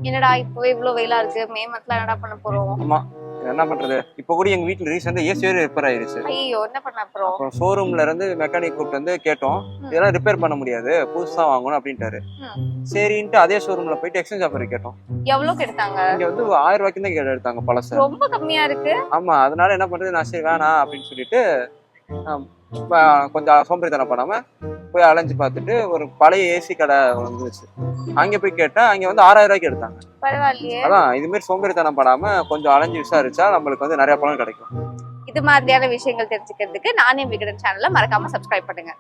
என்னடா இப்பவே இவ்வளவு வெயிலா இருக்கு, மே மந்த்ல என்னடா பண்ண போறோம்? ஆமா, என்ன பண்றது? இப்ப கூட எங்க வீட்டுல ரீசெண்டா ஏசி வேற ரிப்பேர் ஆயிருச்சு. ஐயோ, என்ன பண்ண அப்புறம்? அப்புறம் ஷோரூம்ல இருந்து மெக்கானிக் கூப்பிட்டு வந்து கேட்டோம், இதெல்லாம் ரிப்பேர் பண்ண முடியாது, புதுசா வாங்கணும் அப்படின்ட்டாரு. சரின்ட்டு அதே ஷோரூம்ல போயிட்டு எக்ஸ்சேஞ்ச் ஆஃபர் கேட்டோம். எவ்வளவுக்கு எடுத்தாங்க? இங்க வந்து 1000 ரூபாய்க்கு தான் எடுத்தாங்க பழச. ரொம்ப கம்மியா இருக்கு. ஆமா, அதனால என்ன பண்றது, நான் சரி வேணாம் அப்படின்னு சொல்லிட்டு கொஞ்சம் சோம்பேறித்தனம் பண்ணாம போய் அலைஞ்சு பார்த்துட்டு ஒரு பழைய ஏசி கடை வந்துச்சு. அங்க போய் கேட்டா அங்க வந்து 6000 ரூபாய்க்கு எடுத்தாங்க. பரவாயில்லையே. அதான் இது மாதிரி சோம்பேறித்தனம் படாம கொஞ்சம் அலைஞ்சு விசாரிச்சா நம்மளுக்கு வந்து நிறைய பலன் கிடைக்கும். இது மாதிரியான விஷயங்கள் தெரிஞ்சுக்கிறதுக்கு நானே விகடன் சேனலை மறக்காம சப்ஸ்கிரைப் பண்ணுங்க.